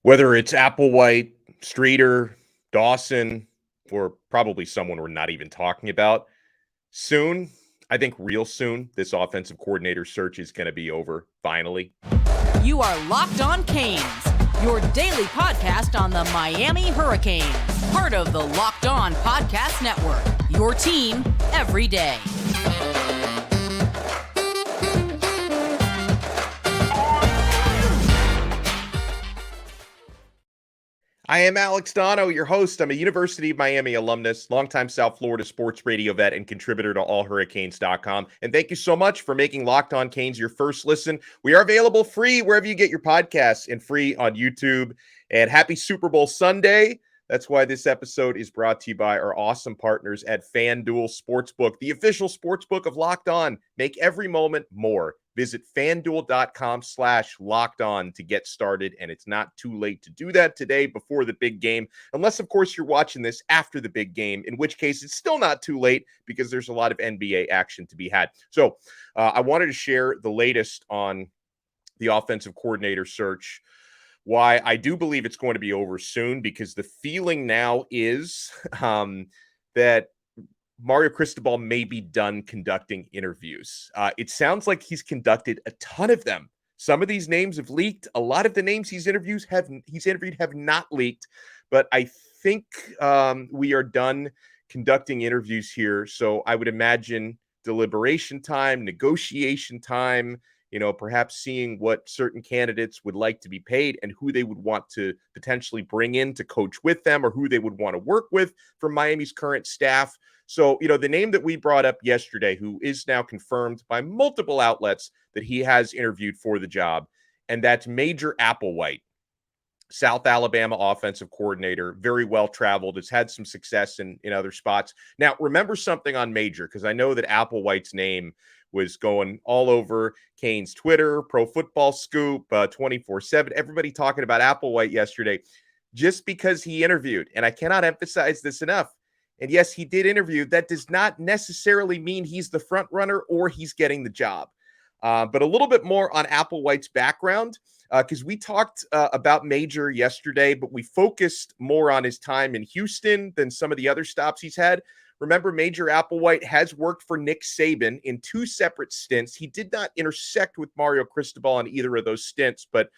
Whether it's Applewhite, Streeter, Dawson, or probably someone we're not even talking about, soon, I think real soon, this offensive coordinator search is going to be over, finally. You are Locked On Canes, your daily podcast on the Miami Hurricanes, part of the Locked On Podcast Network, your team every day. I am Alex Donno, your host. I'm a University of Miami alumnus, longtime South Florida sports radio vet, and contributor to allhurricanes.com. And thank you so much for making Locked On Canes your first listen. We are available free wherever you get your podcasts and free on YouTube. And happy Super Bowl Sunday. That's why this episode is brought to you by our awesome partners at FanDuel Sportsbook, the official sportsbook of Locked On. Make every moment more. Visit fanduel.com/lockedon to get started, and it's not too late to do that today before the big game, unless, of course, you're watching this after the big game, in which case it's still not too late because there's a lot of NBA action to be had. So I wanted to share the latest on the offensive coordinator search, why I do believe it's going to be over soon, because the feeling now is that Mario Cristobal may be done conducting interviews. It sounds like he's conducted a ton of them. Some of these names have leaked. A lot of the names he's interviewed have not leaked. But I think we are done conducting interviews here. So I would imagine deliberation time, negotiation time, perhaps seeing what certain candidates would like to be paid and who they would want to potentially bring in to coach with them, or who they would want to work with from Miami's current staff. So, the name that we brought up yesterday, who is now confirmed by multiple outlets that he has interviewed for the job, and that's Major Applewhite, South Alabama offensive coordinator, very well-traveled, has had some success in other spots. Now, remember something on Major, because I know that Applewhite's name was going all over Canes Twitter, Pro Football Scoop, 24/7, everybody talking about Applewhite yesterday, just because he interviewed. And I cannot emphasize this enough. And yes, he did interview. That does not necessarily mean he's the front runner or he's getting the job. But a little bit more on Applewhite's background, because we talked about Major yesterday, but we focused more on his time in Houston than some of the other stops he's had. Remember, Major Applewhite has worked for Nick Saban in 2 separate stints. He did not intersect with Mario Cristobal on either of those stints, but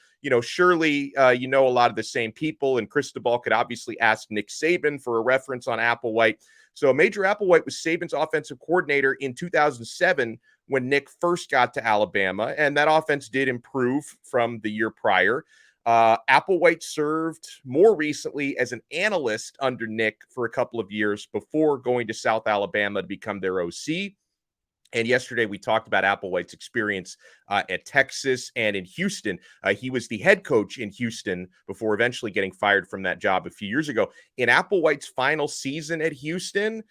surely a lot of the same people, and Cristobal could obviously ask Nick Saban for a reference on Applewhite. So Major Applewhite was Saban's offensive coordinator in 2007 when Nick first got to Alabama, and that offense did improve from the year prior. Applewhite served more recently as an analyst under Nick for a couple of years before going to South Alabama to become their OC. And yesterday we talked about Applewhite's experience at Texas and in Houston. He was the head coach in Houston before eventually getting fired from that job a few years ago. In Applewhite's final season at Houston,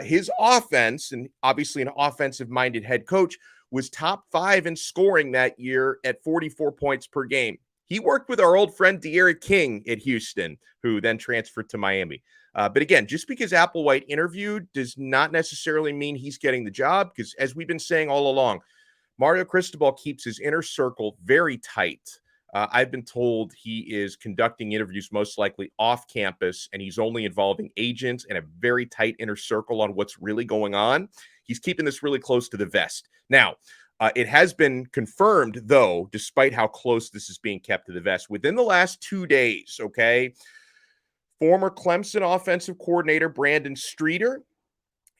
his offense, and obviously an offensive-minded head coach, was top 5 in scoring that year at 44 points per game. He worked with our old friend De'Aaron King at Houston, who then transferred to Miami. But again, just because Applewhite interviewed does not necessarily mean he's getting the job, because as we've been saying all along, Mario Cristobal keeps his inner circle very tight. I've been told he is conducting interviews most likely off campus, and he's only involving agents and a very tight inner circle on what's really going on. He's keeping this really close to the vest. Now, it has been confirmed, though, despite how close this is being kept to the vest, within the last 2 days, okay, former Clemson offensive coordinator Brandon Streeter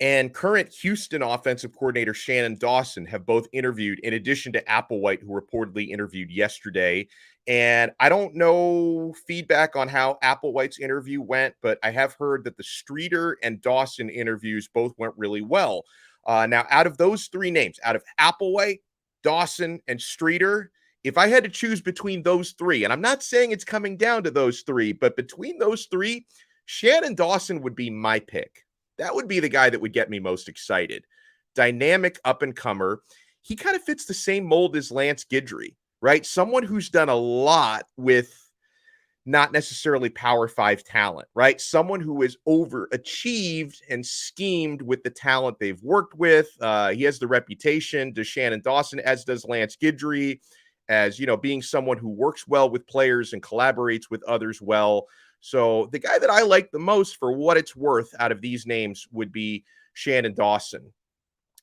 and current Houston offensive coordinator Shannon Dawson have both interviewed, in addition to Applewhite, who reportedly interviewed yesterday. And I don't know feedback on how Applewhite's interview went, but I have heard that the Streeter and Dawson interviews both went really well. Now, out of those 3 names, out of Applewhite, Dawson, and Streeter, if I had to choose between those 3, and I'm not saying it's coming down to those 3, but between those 3, Shannon Dawson would be my pick. That would be the guy that would get me most excited. Dynamic up-and-comer. He kind of fits the same mold as Lance Guidry, right? Someone who's done a lot with not necessarily Power 5 talent, right? Someone who has overachieved and schemed with the talent they've worked with. He has the reputation to Shannon Dawson, as does Lance Guidry, as, being someone who works well with players and collaborates with others well. So the guy that I like the most for what it's worth out of these names would be Shannon Dawson.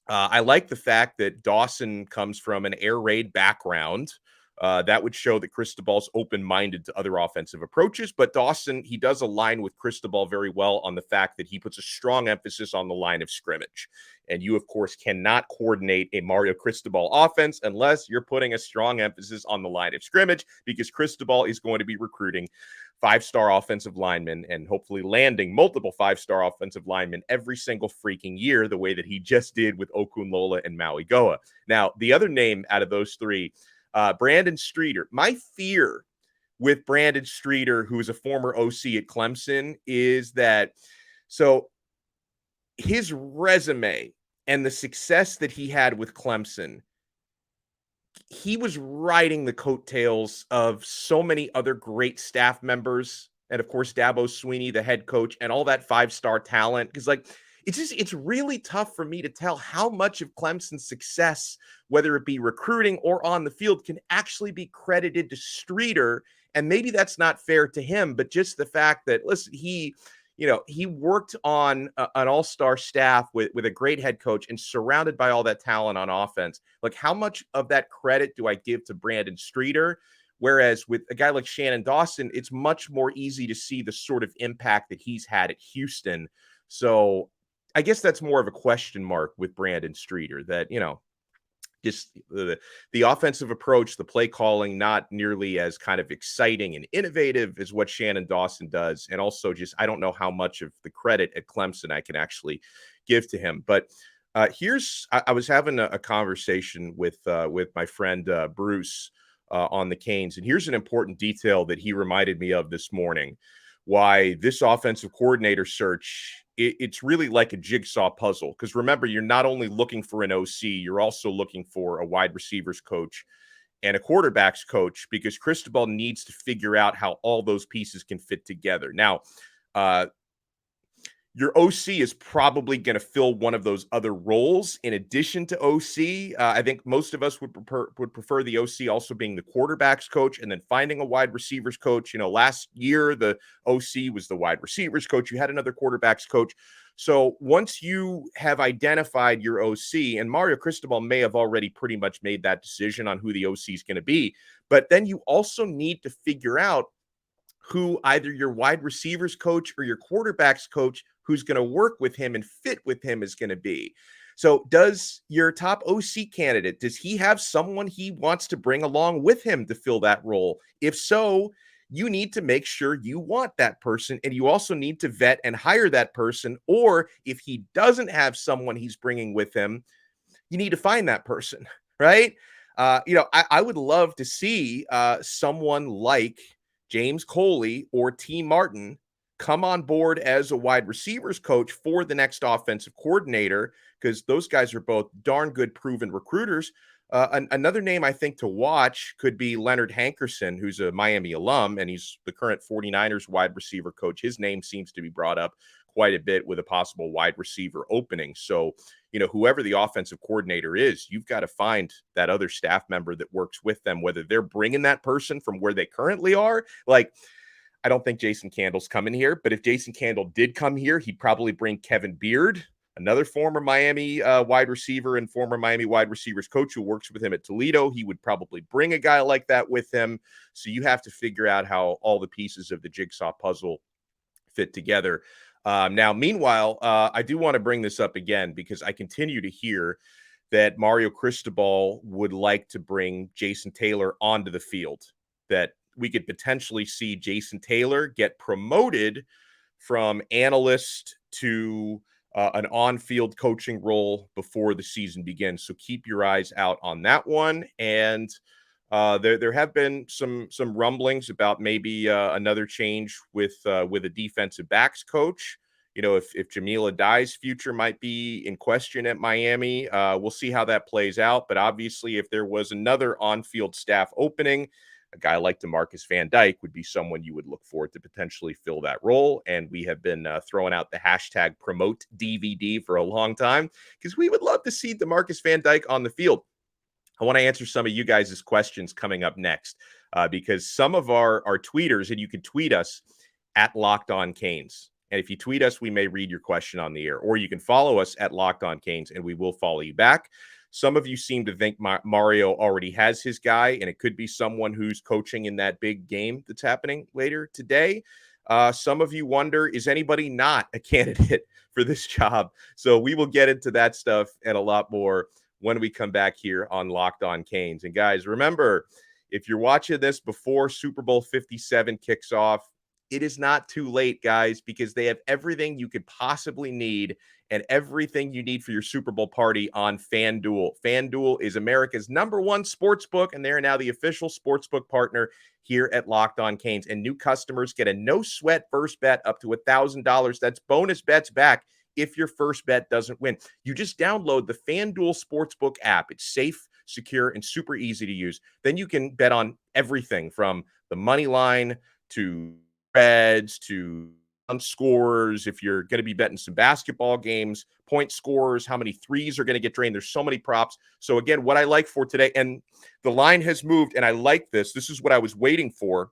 I like the fact that Dawson comes from an air raid background. That would show that Cristobal's open-minded to other offensive approaches. But Dawson, he does align with Cristobal very well on the fact that he puts a strong emphasis on the line of scrimmage. And you, of course, cannot coordinate a Mario Cristobal offense unless you're putting a strong emphasis on the line of scrimmage, because Cristobal is going to be recruiting five-star offensive linemen and hopefully landing multiple five-star offensive linemen every single freaking year, the way that he just did with Okunlola and Maui Goa. Now, the other name out of those three, Brandon Streeter. My fear with Brandon Streeter, who is a former OC at Clemson, is that his resume and the success that he had with Clemson, he was riding the coattails of so many other great staff members. And of course, Dabo Swinney, the head coach, and all that five-star talent. Because it's really tough for me to tell how much of Clemson's success, whether it be recruiting or on the field, can actually be credited to Streeter. And maybe that's not fair to him, but just the fact that, listen, he worked on an all-star staff with a great head coach and surrounded by all that talent on offense. Like, how much of that credit do I give to Brandon Streeter? Whereas with a guy like Shannon Dawson, it's much more easy to see the sort of impact that he's had at Houston. So I guess that's more of a question mark with Brandon Streeter, that, just the offensive approach, the play calling, not nearly as kind of exciting and innovative as what Shannon Dawson does. And also just, I don't know how much of the credit at Clemson I can actually give to him. But I was having a conversation with my friend Bruce on the Canes. And here's an important detail that he reminded me of this morning, why this offensive coordinator search, it's really like a jigsaw puzzle. Because remember, you're not only looking for an OC, you're also looking for a wide receivers coach and a quarterbacks coach, because Cristobal needs to figure out how all those pieces can fit together. Now, your OC is probably going to fill one of those other roles in addition to OC. I think most of us would prefer the OC also being the quarterbacks coach and then finding a wide receivers coach. Last year, the OC was the wide receivers coach. You had another quarterbacks coach. So once you have identified your OC, and Mario Cristobal may have already pretty much made that decision on who the OC is going to be, but then you also need to figure out who either your wide receivers coach or your quarterbacks coach who's going to work with him and fit with him is going to be. So does your top OC candidate, does he have someone he wants to bring along with him to fill that role? If so, you need to make sure you want that person, and you also need to vet and hire that person. Or if he doesn't have someone he's bringing with him, you need to find that person, right? I would love to see someone like James Coley or T. Martin come on board as a wide receivers coach for the next offensive coordinator, because those guys are both darn good, proven recruiters. Another name I think to watch could be Leonard Hankerson, who's a Miami alum, and he's the current 49ers wide receiver coach. His name seems to be brought up quite a bit with a possible wide receiver opening. So, whoever the offensive coordinator is, you've got to find that other staff member that works with them, whether they're bringing that person from where they currently are. Like, I don't think Jason Candle's coming here, but if Jason Candle did come here, he'd probably bring Kevin Beard, another former Miami wide receiver and former Miami wide receivers coach who works with him at Toledo. He would probably bring a guy like that with him. So you have to figure out how all the pieces of the jigsaw puzzle fit together. Now, meanwhile, I do want to bring this up again, because I continue to hear that Mario Cristobal would like to bring Jason Taylor onto the field, that we could potentially see Jason Taylor get promoted from analyst to an on-field coaching role before the season begins. So keep your eyes out on that one. And there have been some rumblings about maybe another change with a defensive backs coach. If Jamila Dye's future might be in question at Miami, we'll see how that plays out. But obviously, if there was another on-field staff opening, a guy like DeMarcus Van Dyke would be someone you would look for to potentially fill that role. And we have been throwing out the hashtag promote DVD for a long time, because we would love to see DeMarcus Van Dyke on the field. I want to answer some of you guys' questions coming up next because some of our tweeters, and you can tweet us at Locked On Canes. And if you tweet us, we may read your question on the air, or you can follow us at Locked On Canes and we will follow you back. Some of you seem to think Mario already has his guy, and it could be someone who's coaching in that big game that's happening later today. Some of you wonder, is anybody not a candidate for this job? So we will get into that stuff and a lot more when we come back here on Locked On Canes. And guys, remember, if you're watching this before Super Bowl 57 kicks off, it is not too late, guys, because they have everything you could possibly need and everything you need for your Super Bowl party on FanDuel. FanDuel is America's #1 sports book, and they are now the official sportsbook partner here at Locked On Canes. And new customers get a no-sweat first bet up to $1,000. That's bonus bets back if your first bet doesn't win. You just download the FanDuel Sportsbook app. It's safe, secure, and super easy to use. Then you can bet on everything from the money line to spreads to scores. If you're going to be betting some basketball games, point scores, how many threes are going to get drained. There's so many props. So again, what I like for today, and the line has moved, and I like this. This is what I was waiting for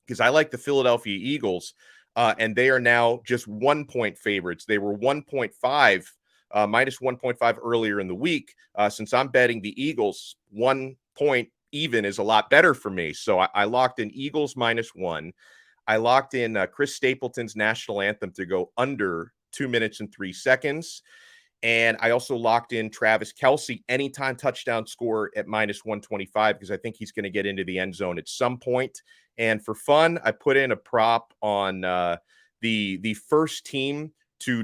because I like the Philadelphia Eagles. And they are now just 1 point favorites. They were 1.5, minus 1.5 earlier in the week. Since I'm betting the Eagles, 1 point even is a lot better for me. So I locked in Eagles -1. I locked in Chris Stapleton's national anthem to go under 2 minutes and 3 seconds. And I also locked in Travis Kelce anytime touchdown score at -125 because I think he's going to get into the end zone at some point. And for fun, I put in a prop on the first team to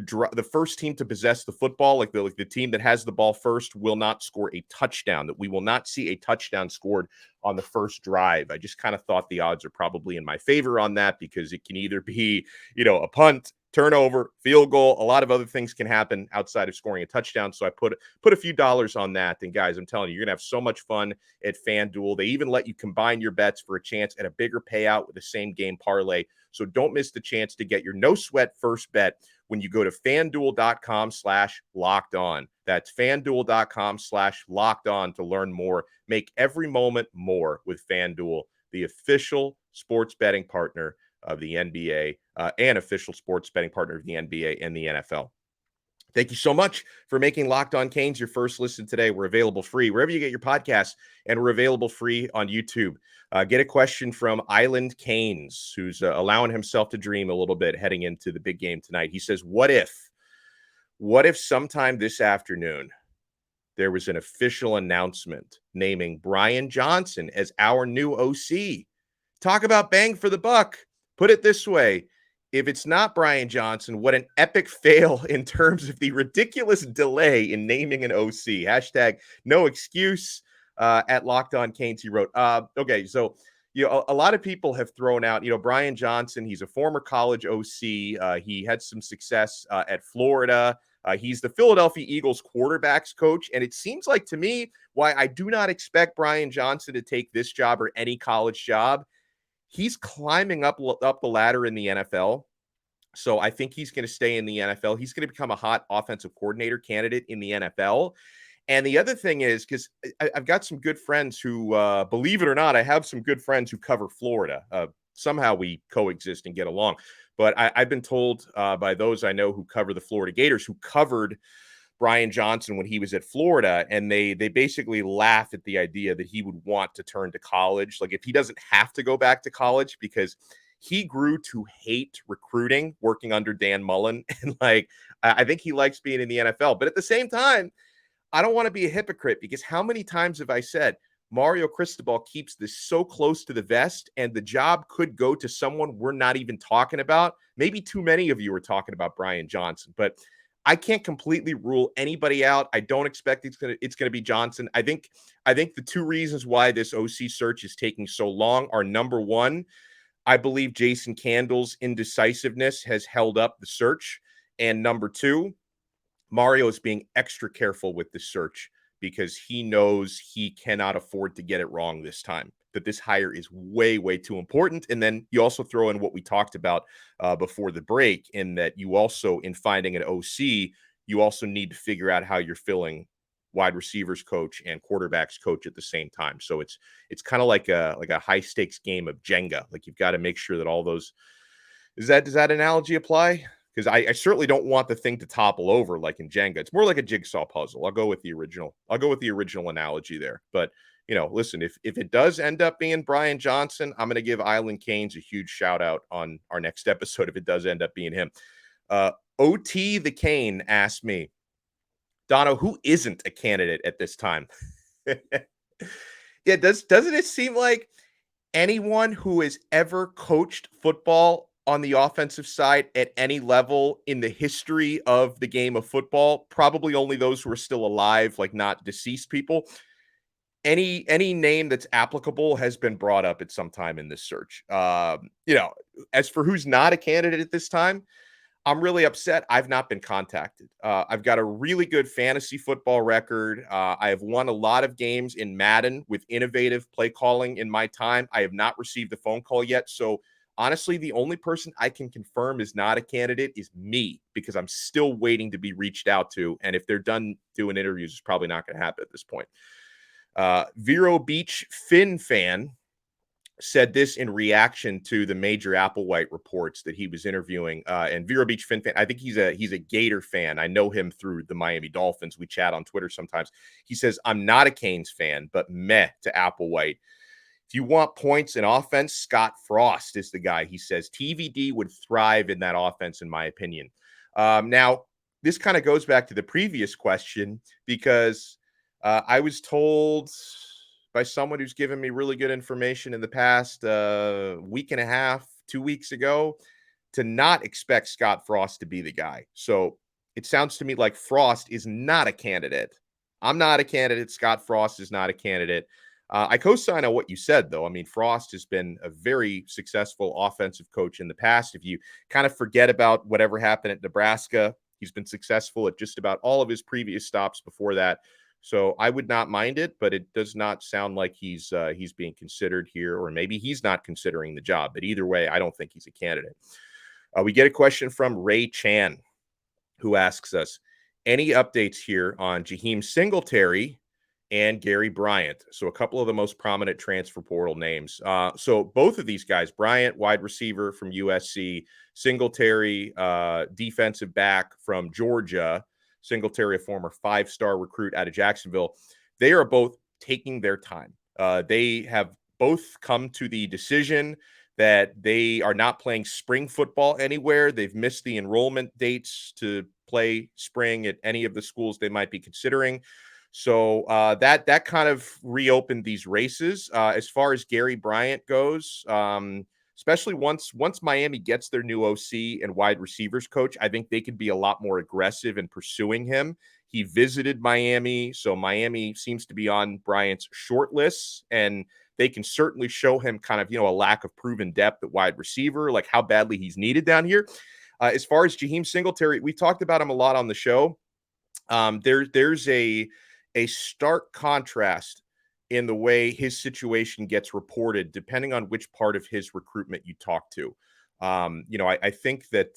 possess the football, like the team that has the ball first will not score a touchdown, that we will not see a touchdown scored on the first drive. I just kind of thought the odds are probably in my favor on that because it can either be, a punt, turnover, field goal. A lot of other things can happen outside of scoring a touchdown. So I put a few dollars on that. And guys, I'm telling you, you're going to have so much fun at FanDuel. They even let you combine your bets for a chance at a bigger payout with the same game parlay. So don't miss the chance to get your no sweat first bet when you go to FanDuel.com/lockedon. That's FanDuel.com/lockedon to learn more. Make every moment more with FanDuel, the official sports betting partner of the NBA and official sports betting partner of the NBA and the NFL. Thank you so much for making Locked On Canes your first listen today. We're available free wherever you get your podcasts, and we're available free on YouTube. Get a question from Island Canes, who's allowing himself to dream a little bit heading into the big game tonight. He says, what if sometime this afternoon there was an official announcement naming Brian Johnson as our new OC? Talk about bang for the buck. Put it this way. If it's not Brian Johnson, what an epic fail in terms of the ridiculous delay in naming an OC. Hashtag no excuse at Locked On Canes, he wrote. Okay, so a lot of people have thrown out, Brian Johnson. He's a former college OC. He had some success at Florida. He's the Philadelphia Eagles quarterbacks coach. And it seems like to me why I do not expect Brian Johnson to take this job or any college job. He's climbing up the ladder in the NFL. So I think he's going to stay in the NFL. He's going to become a hot offensive coordinator candidate in the NFL. And the other thing is, because I've got some good friends who, believe it or not, I have some good friends who cover Florida. Somehow we coexist and get along. But I've been told by those I know who cover the Florida Gators, who covered Brian Johnson when he was at Florida, and they basically laugh at the idea that he would want to turn to college. Like if he doesn't have to go back to college, because he grew to hate recruiting working under Dan Mullen. And I think he likes being in the NFL. But at the same time, I don't want to be a hypocrite because how many times have I said Mario Cristobal keeps this so close to the vest and the job could go to someone we're not even talking about? Maybe too many of you are talking about Brian Johnson, but I can't completely rule anybody out. I don't expect it's gonna be Johnson. I think the two reasons why this OC search is taking so long are, number one, I believe Jason Candle's indecisiveness has held up the search, and number two, Mario is being extra careful with the search because he knows he cannot afford to get it wrong this time, that this hire is way, way too important. And then you also throw in what we talked about before the break, in that you also, in finding an OC, you also need to figure out how you're filling wide receivers coach and quarterbacks coach at the same time. So it's kind of like a high stakes game of Jenga. Like you've got to make sure that all those does that analogy apply? Because I certainly don't want the thing to topple over like in Jenga. It's more like a jigsaw puzzle. I'll go with the original analogy there. But listen, if it does end up being Brian Johnson, I'm going to give Island Canes a huge shout out on our next episode if it does end up being him. OT the Cane asked me, Donno, who isn't a candidate at this time? Yeah, doesn't it seem like anyone who has ever coached football on the offensive side at any level in the history of the game of football, probably only those who are still alive, like not deceased people, any name that's applicable has been brought up at some time in this search. As for who's not a candidate at this time, I'm really upset. I've not been contacted. I've got a really good fantasy football record. I have won a lot of games in Madden with innovative play calling in my time. I have not received a phone call yet. So honestly, the only person I can confirm is not a candidate is me, because I'm still waiting to be reached out to. And if they're done doing interviews, it's probably not going to happen at this point. Vero Beach Finn fan said this in reaction to the Major Applewhite reports that he was interviewing. And Vero Beach Finn fan, I think he's a Gator fan. I know him through the Miami Dolphins. We chat on Twitter sometimes. He says, I'm not a Canes fan, but meh to Applewhite. If you want points in offense, Scott Frost is the guy. He says TVD would thrive in that offense, in my opinion. Now, this kind of goes back to the previous question, because I was told by someone who's given me really good information in the past week and a half, 2 weeks ago, to not expect Scott Frost to be the guy. So it sounds to me like Frost is not a candidate. I'm not a candidate. Scott Frost is not a candidate. I co-sign on what you said, though. I mean, Frost has been a very successful offensive coach in the past. If you kind of forget about whatever happened at Nebraska, he's been successful at just about all of his previous stops before that. So I would not mind it, but it does not sound like he's being considered here, or maybe he's not considering the job. But either way, I don't think he's a candidate. We get a question from Ray Chan, who asks us, any updates here on Jaheim Singletary and Gary Bryant? So a couple of the most prominent transfer portal names. So both of these guys, Bryant, wide receiver from USC, Singletary, defensive back from Georgia, Singletary, a former 5-star recruit out of Jacksonville, they are both taking their time. They have both come to the decision that they are not playing spring football anywhere. They've missed the enrollment dates to play spring at any of the schools they might be considering. So that kind of reopened these races. As far as Gary Bryant goes, especially once Miami gets their new OC and wide receivers coach, I think they could be a lot more aggressive in pursuing him. He visited Miami, so Miami seems to be on Bryant's short list, and they can certainly show him kind of, a lack of proven depth at wide receiver, like how badly he's needed down here. As far as Jaheim Singletary, we talked about him a lot on the show. There's a stark contrast in the way his situation gets reported, depending on which part of his recruitment you talk to. I think that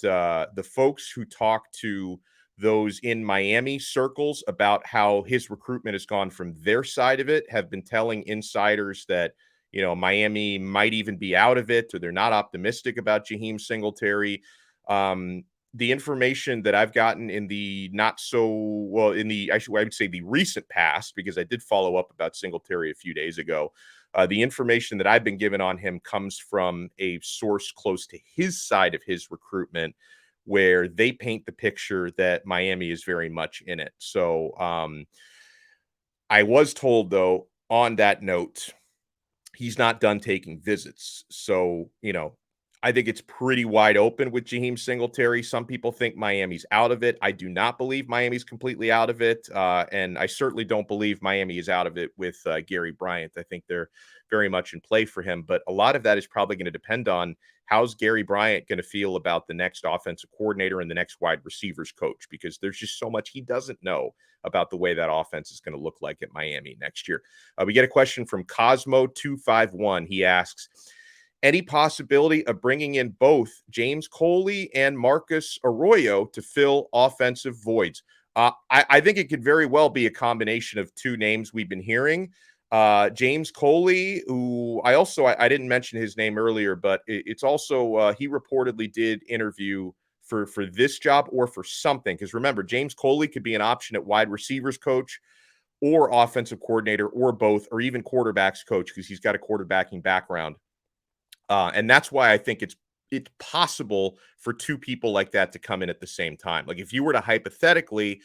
the folks who talk to those in Miami circles about how his recruitment has gone from their side of it have been telling insiders that, Miami might even be out of it, or they're not optimistic about Jaheim Singletary. The information that I've gotten in the I would say the recent past, because I did follow up about Singletary a few days ago. The information that I've been given on him comes from a source close to his side of his recruitment, where they paint the picture that Miami is very much in it. So I was told, though, on that note, he's not done taking visits. So, I think it's pretty wide open with Jaheim Singletary. Some people think Miami's out of it. I do not believe Miami's completely out of it. And I certainly don't believe Miami is out of it with Gary Bryant. I think they're very much in play for him. But a lot of that is probably going to depend on how's Gary Bryant going to feel about the next offensive coordinator and the next wide receivers coach, because there's just so much he doesn't know about the way that offense is going to look like at Miami next year. We get a question from Cosmo251. He asks, any possibility of bringing in both James Coley and Marcus Arroyo to fill offensive voids? I think it could very well be a combination of two names we've been hearing. James Coley, who I didn't mention his name earlier, but it's also he reportedly did interview for this job or for something. Because remember, James Coley could be an option at wide receivers coach or offensive coordinator or both, or even quarterbacks coach because he's got a quarterbacking background. And that's why I think it's possible for two people like that to come in at the same time. Like if you were to hypothetically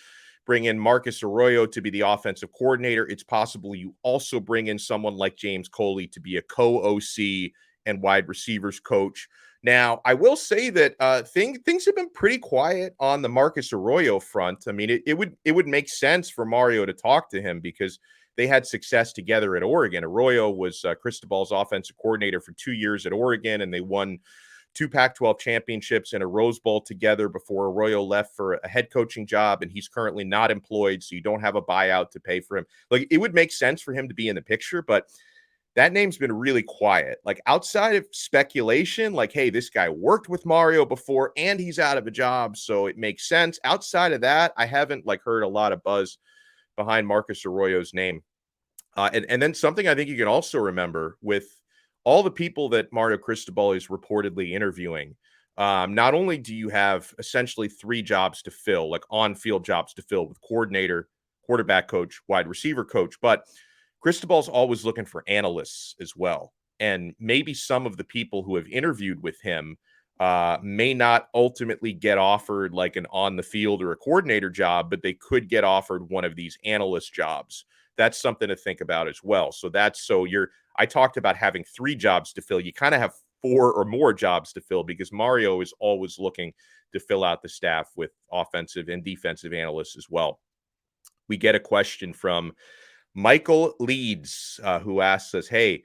bring in Marcus Arroyo to be the offensive coordinator, it's possible you also bring in someone like James Coley to be a co-OC and wide receivers coach. Now, I will say that things have been pretty quiet on the Marcus Arroyo front. I mean, it would make sense for Mario to talk to him because they had success together at Oregon. Arroyo was Cristobal's offensive coordinator for 2 years at Oregon, and they won 2 Pac-12 championships and a Rose Bowl together before Arroyo left for a head coaching job, and he's currently not employed, so you don't have a buyout to pay for him. Like, it would make sense for him to be in the picture, but that name's been really quiet. Like, outside of speculation, like, hey, this guy worked with Mario before, and he's out of a job, so it makes sense. Outside of that, I haven't, heard a lot of buzz behind Marcus Arroyo's name. And then something I think you can also remember with all the people that Mario Cristobal is reportedly interviewing, not only do you have essentially 3 jobs to fill, like on-field jobs to fill with coordinator, quarterback coach, wide receiver coach, but Cristobal's always looking for analysts as well. And maybe some of the people who have interviewed with him may not ultimately get offered like an on-the-field or a coordinator job, but they could get offered one of these analyst jobs. That's something to think about as well. I talked about having 3 jobs to fill. You kind of have 4 or more jobs to fill because Mario is always looking to fill out the staff with offensive and defensive analysts as well. We get a question from Michael Leeds, who asks us, hey,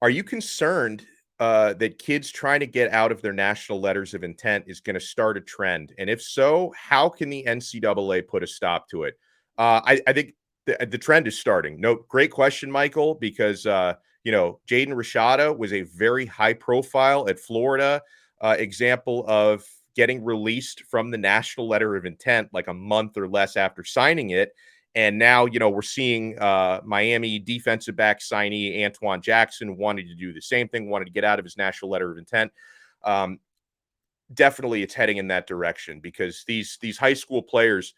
are you concerned that kids trying to get out of their national letters of intent is going to start a trend? And if so, how can the NCAA put a stop to it? I think the trend is starting. No, great question, Michael, because, Jaden Rashada was a very high profile at Florida example of getting released from the national letter of intent like a month or less after signing it. And now, we're seeing Miami defensive back signee Antoine Jackson wanted to do the same thing, wanted to get out of his national letter of intent. Definitely it's heading in that direction because these high school players,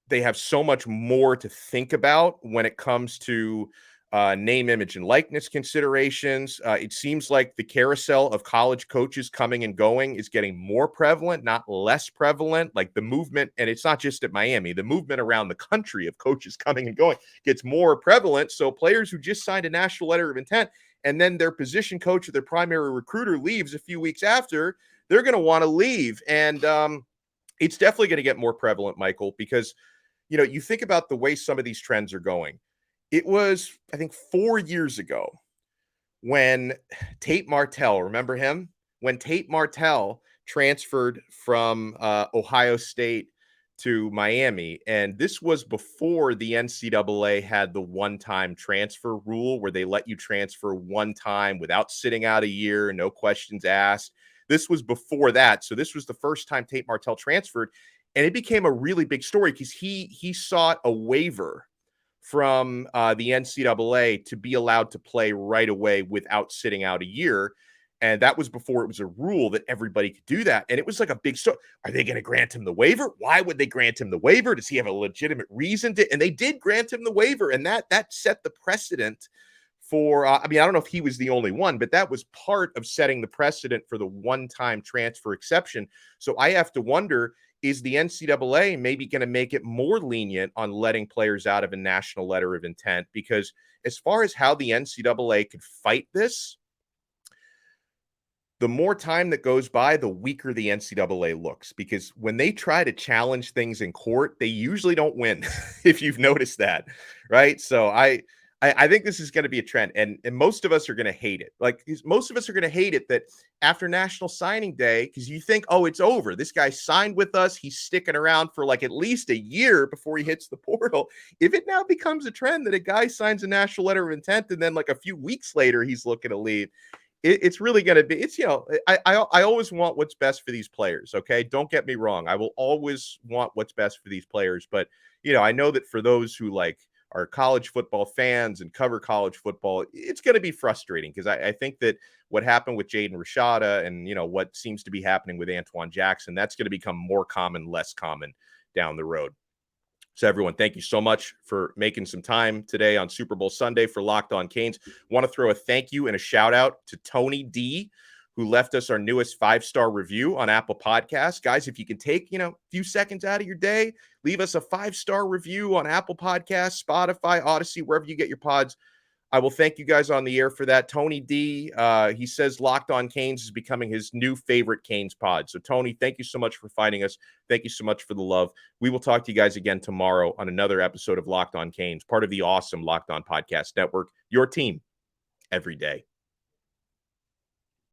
they have so much more to think about when it comes to name, image, and likeness considerations. It seems like the carousel of college coaches coming and going is getting more prevalent, not less prevalent. Like the movement, and it's not just at Miami, the movement around the country of coaches coming and going gets more prevalent. So players who just signed a national letter of intent and then their position coach or their primary recruiter leaves a few weeks after, they're going to want to leave. And it's definitely going to get more prevalent, Michael, because you think about the way some of these trends are going. It was, I think, 4 years ago when Tate Martell, remember him? When Tate Martell transferred from Ohio State to Miami. And this was before the NCAA had the one-time transfer rule where they let you transfer one time without sitting out a year, no questions asked. This was before that. So this was the first time Tate Martell transferred. And it became a really big story because he sought a waiver from the NCAA to be allowed to play right away without sitting out a year. And that was before it was a rule that everybody could do that. And it was like a big story. Are they going to grant him the waiver? Why would they grant him the waiver? Does he have a legitimate reason to? And they did grant him the waiver. And that set the precedent for, I don't know if he was the only one, but that was part of setting the precedent for the one-time transfer exception. So I have to wonder, is the NCAA maybe going to make it more lenient on letting players out of a national letter of intent? Because as far as how the NCAA could fight this, the more time that goes by, the weaker the NCAA looks. Because when they try to challenge things in court, they usually don't win, if you've noticed that, right? So I think this is going to be a trend, and most of us are going to hate it. Like, most of us are going to hate it that after National Signing Day, because you think, oh, it's over. This guy signed with us. He's sticking around for like at least a year before he hits the portal. If it now becomes a trend that a guy signs a national letter of intent and then like a few weeks later he's looking to leave, it's really going to be, it's, I always want what's best for these players. Okay. Don't get me wrong. I will always want what's best for these players. But, I know that for those who are college football fans and cover college football, it's going to be frustrating because I think that what happened with Jaden Rashada and, what seems to be happening with Antoine Jackson, that's going to become more common, less common down the road. So everyone, thank you so much for making some time today on Super Bowl Sunday for Locked On Canes. Want to throw a thank you and a shout out to Tony D, who left us our newest 5-star review on Apple Podcasts. Guys, if you can take, a few seconds out of your day, leave us a 5-star review on Apple Podcasts, Spotify, Odyssey, wherever you get your pods. I will thank you guys on the air for that. Tony D, he says Locked On Canes is becoming his new favorite Canes pod. So, Tony, thank you so much for finding us. Thank you so much for the love. We will talk to you guys again tomorrow on another episode of Locked On Canes, part of the awesome Locked On Podcast Network, your team every day.